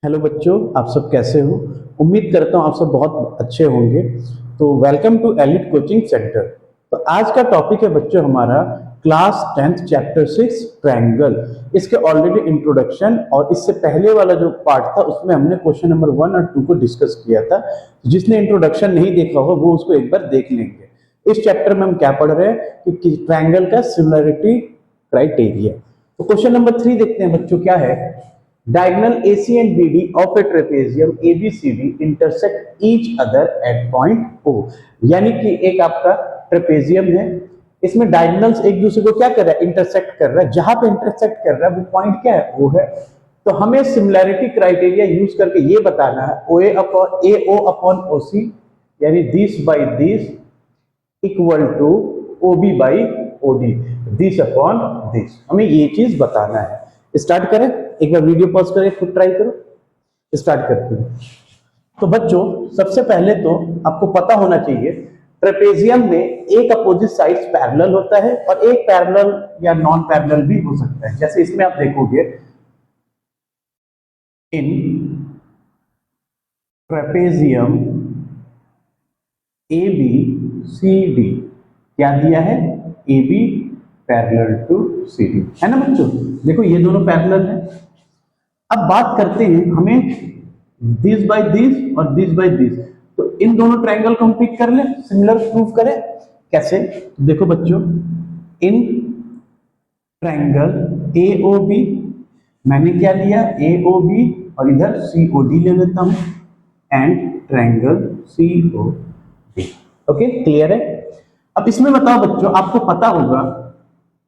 Hello बच्चों, आप सब कैसे हो। उम्मीद करता हूँ आप सब बहुत अच्छे होंगे। तो welcome to Elite Coaching Centre. तो आज का टॉपिक है बच्चों हमारा क्लास 10th चैप्टर 6 ट्रायंगल। इसके ऑलरेडी इंट्रोडक्शन और इससे पहले वाला जो पार्ट था उसमें हमने क्वेश्चन नंबर 1 और 2 को डिस्कस किया था। जिसने इंट्रोडक्शन नहीं देखा हो वो उसको एक बार देख लेंगे। इस चैप्टर में हम क्या पढ़ रहे हैं कि ट्रायंगल का सिमिलरिटी क्राइटेरिया। तो क्वेश्चन नंबर 3 देखते हैं बच्चों क्या है। Diagonal AC and BD of a trapezium ABCD intersect each other at point O। यानी कि एक आपका ट्रेपेजियम है, इसमें डायगोनल्स एक दूसरे को क्या कर रहा है, इंटरसेक्ट कर रहा है। जहां पे इंटरसेक्ट कर रहा है वो पॉइंट क्या है, O है। तो हमें सिमिलैरिटी क्राइटेरिया यूज करके ये बताना है AO अपॉन OC यानी this by this equal to OB by OD, this upon this. हमें ये चीज बताना है। स्टार्ट करें, एक बार वीडियो पॉज करें, खुद ट्राई करो। स्टार्ट करते हैं। तो बच्चों सबसे पहले तो आपको पता होना चाहिए ट्रेपेजियम में एक अपोजिट साइड्स पैरेलल होता है और एक पैरेलल या नॉन पैरेलल भी हो सकता है। जैसे इसमें आप देखोगे इन ट्रेपेजियम ABCD क्या दिया है, AB पैरेलल टू CD है ना बच्चों। देखो ये दोनों पैरेलल है। अब बात करते हैं हमें दिस बाय दिस और दिस बाय दिस। तो इन दोनों ट्रायंगल को हम पिक कर ले, सिमिलर प्रूफ करें। कैसे, देखो बच्चों इन ट्रायंगल AOB मैंने क्या लिया AOB और इधर COD ले लेता हूं and triangle COD। Okay, clear है। अब इसमें बताओ बच्चों, आपको पता होगा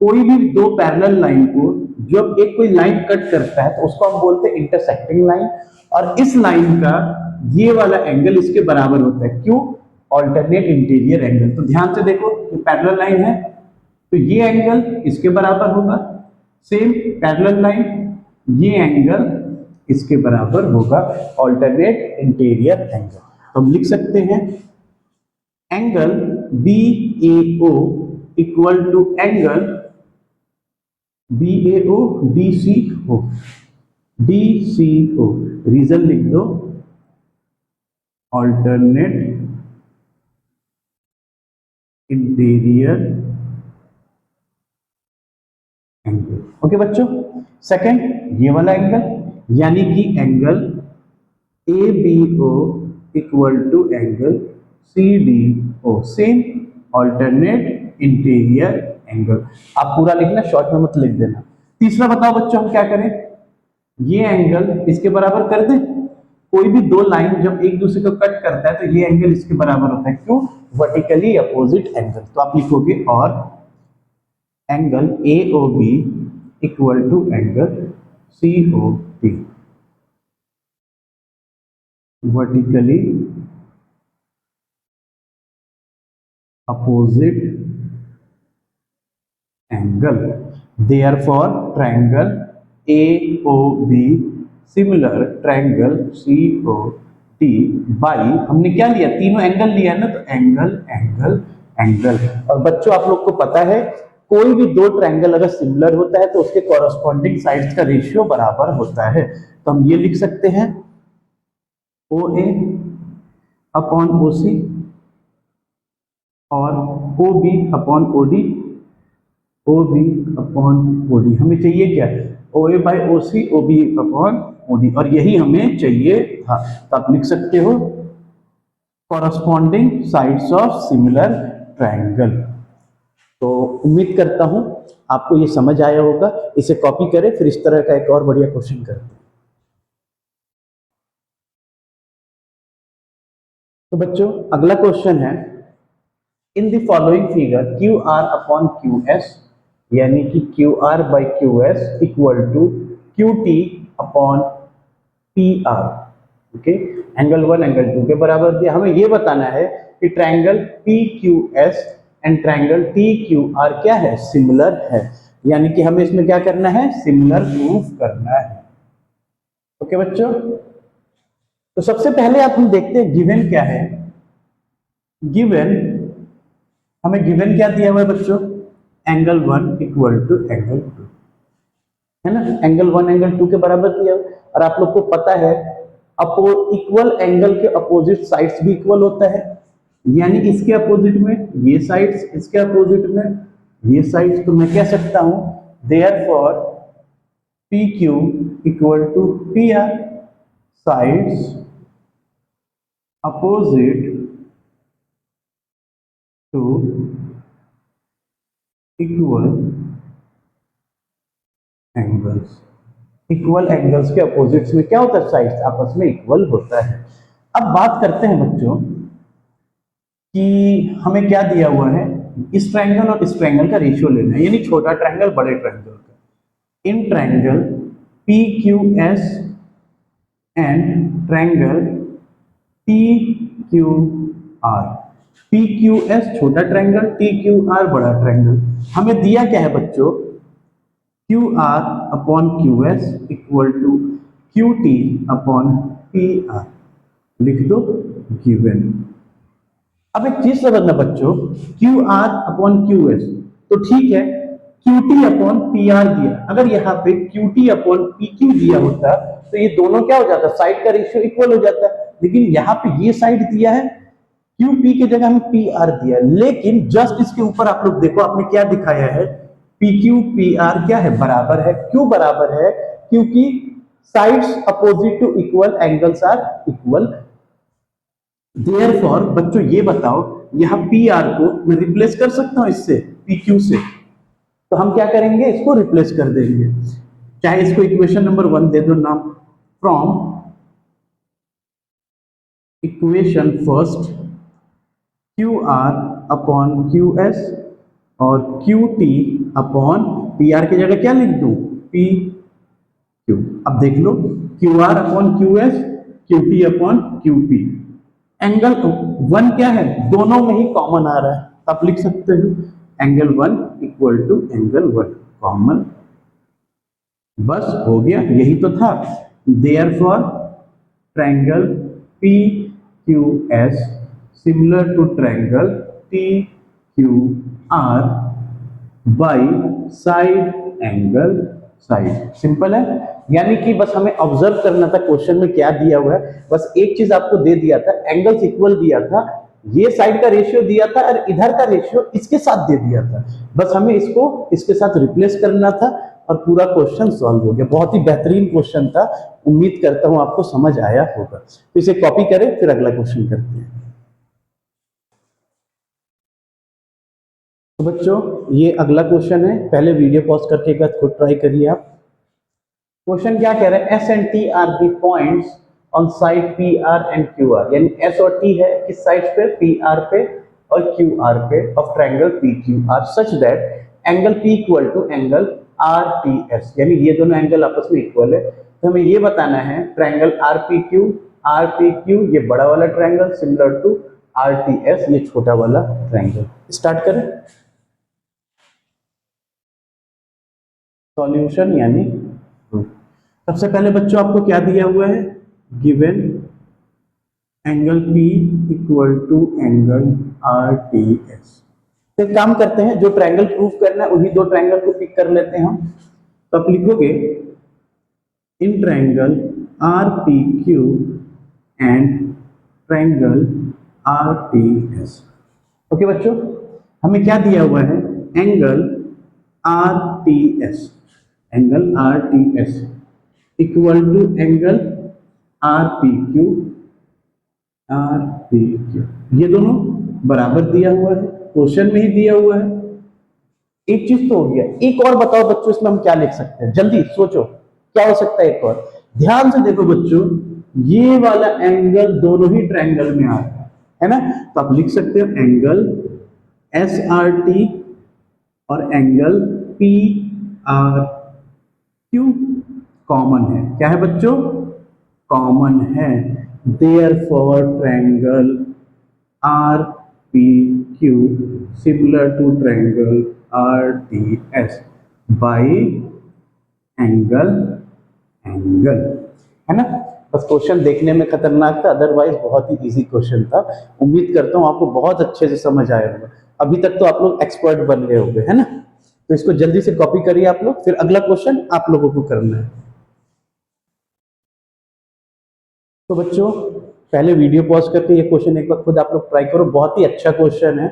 कोई भी दो पैरेलल लाइन को जब एक कोई लाइन कट करता है तो उसको हम बोलते हैं इंटरसेक्टिंग लाइन। और इस लाइन का ये वाला एंगल इसके बराबर होता है। क्यों, ऑल्टरनेट इंटीरियर एंगल। तो ध्यान से देखो, ये पैरेलल लाइन है तो ये एंगल इसके बराबर होगा। सेम पैरेलल लाइन, ये एंगल इसके बराबर होगा, ऑल्टरनेट इंटीरियर एंगल। तो हम लिख सकते हैं angle BAO equal to angle BAO DCO। Reason लिख दो, ऑल्टरनेट इंटीरियर एंगल। ओके बच्चों, सेकंड ये वाला एंगल यानी कि angle ABO equal to angle CDO, same alternate interior angle. आप पूरा लिखना, शॉर्ट में मत लिख देना। तीसरा बताओ बच्चों हम क्या करें, ये एंगल इसके बराबर कर दें। कोई भी दो लाइन जब एक दूसरे को कट करता है तो ये एंगल इसके बराबर होता है। क्यों, वर्टिकली अपोजिट एंगल। तो आप लिखोगे और angle AOB equal to angle COD, vertically opposite angle. Therefore triangle AOB similar triangle COD by, हमने क्या लिया, तीनों एंगल लिया ना, तो एंगल एंगल एंगल। और बच्चों आप लोग को पता है कोई भी दो ट्रायंगल अगर सिमिलर होता है तो उसके कॉरस्पॉन्डिंग साइड्स का रेशियो बराबर होता है। तो हम ये लिख सकते हैं OA अपॉन OC और OB upon OD, OB upon OD। हमें चाहिए क्या, OA by OC, OB upon OD, और यही हमें चाहिए था। तो आप लिख सकते हो corresponding sides of similar triangle. तो उम्मीद करता हूं आपको ये समझ आया होगा। इसे कॉपी करें, फिर इस तरह का एक और बढ़िया क्वेश्चन करते हैं। तो बच्चों अगला क्वेश्चन है, in the following figure QR upon QS यानी कि QR by QS equal to QT upon PR। Okay, angle 1 angle 2 के बराबर दिया। हमें यह बताना है कि triangle PQS and triangle TQR क्या है, सिमिलर है। यानी कि हमें इसमें क्या करना है, सिमिलर प्रूफ करना है। ओके बच्चों, तो सबसे पहले आप हम देखते हैं गिवन क्या है। गिवन हमें गिवन क्या दिया हुआ है बच्चों, एंगल 1 इक्वल टू एंगल 2। है ना, एंगल 1 एंगल 2 के बराबर दिया, और आप लोग को पता है इक्वल एंगल के अपोजिट साइड्स भी इक्वल होता है, यानी इसके अपोजिट में ये साइड्स, इसके अपोजिट में ये साइड्स, तो मैं कह सकता हूं therefore P Q equal to P R, sides opposite to equal angles. Equal angles के अपोजिट्स में क्या होता है, साइड्स आपस में इक्वल होता है। अब बात करते हैं बच्चों कि हमें क्या दिया हुआ है, इस ट्रायंगल और इस ट्रायंगल का रेशियो लेना है, यानी छोटा ट्रायंगल बड़े ट्रायंगल का। In triangle P Q S and triangle T Q R. P Q S छोटा ट्रायंगल, टी क्यू आर बड़ा ट्रायंगल। हमें दिया क्या है बच्चों, Q R upon Q S equal to Q T upon P R, लिख दो गिवन। अब एक चीज समझना बच्चों, Q R upon Q S तो ठीक है, Q T upon P R दिया, अगर यहाँ पे Q T upon P Q दिया होता तो ये दोनों क्या हो जाता, साइड का रेशियो इक्वल हो जाता, लेकिन यहाँ पे ये साइड दिया है क्यू पी की जगह हमें पी आर दिया, लेकिन जस्ट इसके ऊपर आप लोग देखो आपने क्या दिखाया है, पी क्यू पी आर क्या है, बराबर है। क्यों बराबर है, क्योंकि sides opposite to equal angles are equal. Therefore बच्चों ये बताओ, यहां पी आर को मैं रिप्लेस कर सकता हूं इससे, पी क्यू से, तो हम क्या करेंगे, इसको रिप्लेस कर देंगे। चाहे इसको इक्वेशन नंबर 1 दे दो नाम, from equation first Q R upon Q S और Q T upon P R की जगह क्या लिख दूं, पी क्यू। अब देख लो, Q R upon Q S, Q T upon Q P. Angle 1 क्या है, दोनों में ही कॉमन आ रहा है, आप लिख सकते हो angle 1 equal to angle 1 common, बस हो गया, यही तो था। Therefore triangle P Q S similar to triangle T Q R by side angle side. Simple है, यानी कि बस हमें ऑब्जर्व करना था क्वेश्चन में क्या दिया हुआ है, बस एक चीज आपको दे दिया था, एंगल्स इक्वल दिया था, ये साइड का रेशियो दिया था और इधर का रेशियो इसके साथ दे दिया था, बस हमें इसको इसके साथ रिप्लेस करना था और पूरा क्वेश्चन सॉल्व हो गया। बहुत ही बेहतरीन क्वेश्चन था, उम्मीद करता हूं आपको समझ आया होगा। तो इसे कॉपी करें, फिर अगला क्वेश्चन करते हैं। तो बच्चों ये अगला क्वेश्चन है, पहले वीडियो पॉज करके एक बार खुद ट्राई करिए आप। क्वेश्चन क्या कह रहा है, S and T R the points on side P R and Q R, यानी एस और टी है किस साइड पे, पी आर पे और क्यू आर पे, of triangle P Q R such that angle P equal to angle R T S, यानी ये दोनों एंगल आपस में इक्वल है। तो हमें ये बताना है ट्रायंगल आर पी क्यू ये बड़ा वाला triangle similar to R T S ये छोटा वाला ट्रायंगल। स्टार्ट करें सॉल्यूशन, यानी सबसे पहले बच्चों आपको क्या दिया हुआ है, given angle P equal to angle R T S. तो एक काम करते हैं, जो ट्रायंगल प्रूव करना है उन्हीं दो ट्रायंगल को पिक कर लेते हैं हम। तो आप लिखोगे in triangle R P Q and triangle R T S. Okay बच्चों, हमें क्या दिया हुआ है, angle R T S, angle R T S equal to angle R P Q, ये दोनों बराबर दिया हुआ है, क्वेश्चन में ही दिया हुआ है। एक चीज तो हो गया, एक और बताओ बच्चों इसमें हम क्या लिख सकते हैं, जल्दी सोचो क्या हो सकता है एक और। ध्यान से देखो बच्चों, ये वाला एंगल दोनों ही ट्रायंगल में आ रहा है ना, तो आप लिख सकते हो एंगल एस आर टी और angle P R Q common है। क्या है बच्चों, कॉमन है। Therefore triangle R P Q similar to triangle R T S by angle है ना। बस क्वेश्चन देखने में खतरनाक था, अदरवाइज बहुत ही इजी क्वेश्चन था। उम्मीद करता हूं आपको बहुत अच्छे से समझ आया होगा। अभी तक तो आप लोग एक्सपर्ट बन गए होंगे, है ना। तो इसको जल्दी से कॉपी करिए आप लोग, फिर अगला क्वेश्चन आप लोगों को करना है। तो बच्चों पहले वीडियो पॉज करके ये क्वेश्चन एक बार खुद आप लोग ट्राई करो, बहुत ही अच्छा क्वेश्चन है।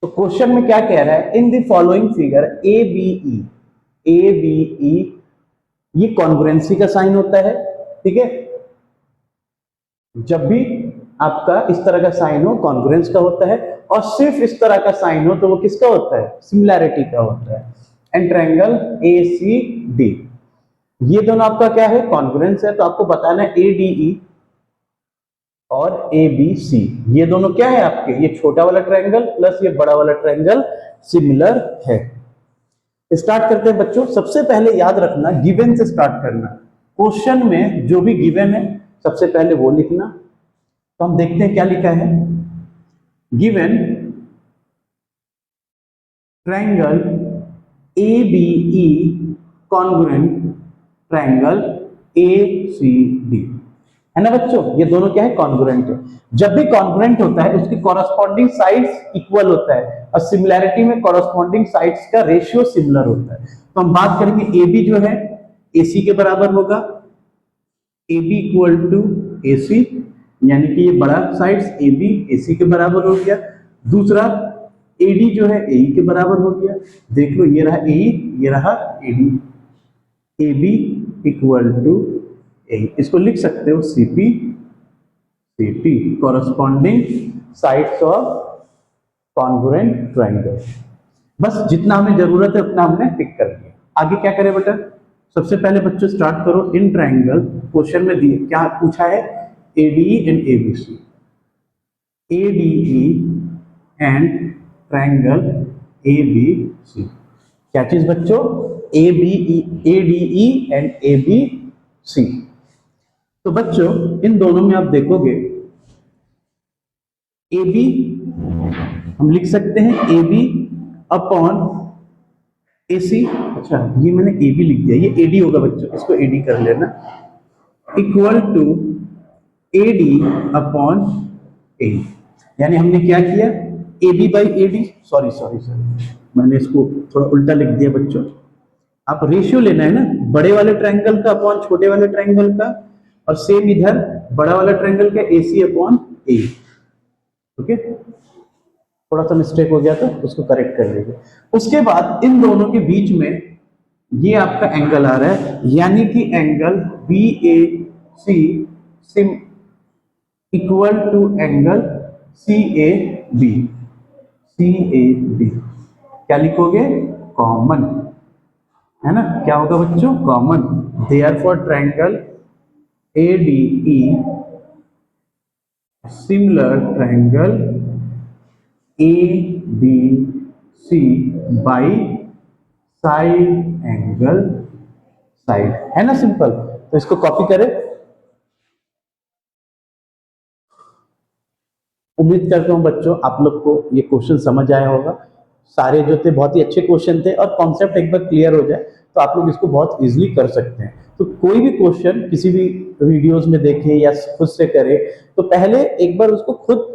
तो क्वेश्चन में क्या कह रहा है, in the following figure A B E ये कॉन्ग्रुएंसी का साइन होता है, ठीक है। जब भी आपका इस तरह का साइन हो कॉन्ग्रुएंस का होता है, और सिर्फ इस तरह का साइन हो तो वो किसका होता है, सिमिलैरिटी का होता है। And triangle A C D, ये दोनों आपका क्या है, कॉन्ग्रुएंस है, तो आपको बताना है ए डी ई और ए बी सी ये दोनों क्या है आपके, ये छोटा वाला ट्रायंगल प्लस ये बड़ा वाला ट्रायंगल सिमिलर है। स्टार्ट करते हैं बच्चों। सबसे पहले याद रखना गिवन से स्टार्ट करना, क्वेश्चन में जो भी गिवन है सबसे पहले वो लिखना। तो हम देखते हैं क्या लिखा है, given triangle A B E congruent triangle A C D, है ना बच्चों, ये दोनों क्या है, कॉन्ग्रुएंट है। जब भी कॉन्ग्रुएंट होता है उसकी कॉरस्पॉन्डिंग साइड्स इक्वल होता है, और सिमिलैरिटी में कॉरस्पॉन्डिंग साइड्स का रेशियो सिमिलर होता है। तो हम बात करेंगे ए बी जो है ए सी के बराबर होगा, ए बी इक्वल टू ए सी, यानी कि ये बड़ा साइड्स ए बी ए सी के बराबर हो गया। दूसरा ए डी जो है ए के बराबर हो गया, देख लो ये रहा ए, ये रहा A D, A B equal to A, इसको लिख सकते हो C P C T, corresponding sides of congruent triangle. बस जितना हमें जरूरत है उतना हमने टिक कर दिया। आगे क्या करें बेटा, सबसे पहले बच्चों स्टार्ट करो इन ट्रायंगल, क्वेश्चन में दिए क्या पूछा है, A D E and A B C, A D E and triangle A B C. क्या चीज बच्चों, A B E, A D E and A B C. तो बच्चों इन दोनों में आप देखोगे ए बी हम लिख सकते हैं ए बी अपॉन ए सी, अच्छा ये मैंने ए बी लिख दिया, ये ए डी होगा बच्चों, इसको ए डी कर लेना, equal to A D upon A, यानी हमने क्या किया A B by A D, sorry मैंने इसको थोड़ा उल्टा लिख दिया बच्चों। आप रेशियो लेना है ना, बड़े वाले ट्रायंगल का अपॉन छोटे वाले ट्रायंगल का, और सेम इधर बड़ा वाला ट्रायंगल का ए सी अपॉन ए, ओके। थोड़ा सा मिस्टेक हो गया था, उसको करेक्ट कर लीजिए। उसके बाद इन दोनों के बीच में ये आपका एंगल आ रहा है, यानी कि एंगल बी ए सी सिम equal to angle C A B, C A B क्या लिखोगे, कॉमन, है ना, क्या होगा बच्चों, common. Therefore triangle A D E similar triangle A B C by side angle side, है ना, सिंपल। तो इसको कॉपी करें। उम्मीद करता हूं बच्चों आप लोग को ये क्वेश्चन समझ आया होगा। सारे जो थे बहुत ही अच्छे क्वेश्चन थे, और कॉन्सेप्ट एक बार क्लियर हो जाए तो आप लोग इसको बहुत इजीली कर सकते हैं। तो कोई भी क्वेश्चन किसी भी वीडियोस में देखें या खुद से करें, तो पहले एक बार उसको खुद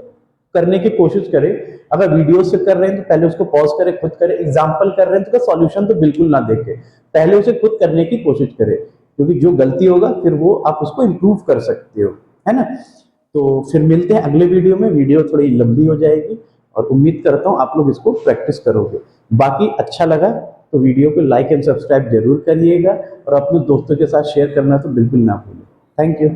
करने की कोशिश करें। अगर वीडियो से कर रहे हैं तो पहले उसको पॉज करें, खुद करें। एग्जाम्पल कर रहे हैं तो सॉल्यूशन तो बिल्कुल ना देखें, पहले उसे खुद करने की कोशिश करें, क्योंकि जो गलती होगा फिर वो आप उसको इम्प्रूव कर सकते हो, है ना। तो फिर मिलते हैं अगले वीडियो में। वीडियो थोड़ी लंबी हो जाएगी, और उम्मीद करता हूं आप लोग इसको प्रैक्टिस करोगे। बाकी अच्छा लगा तो वीडियो को लाइक एंड सब्सक्राइब जरूर करिएगा, और अपने दोस्तों के साथ शेयर करना तो बिल्कुल ना भूलें। Thank you.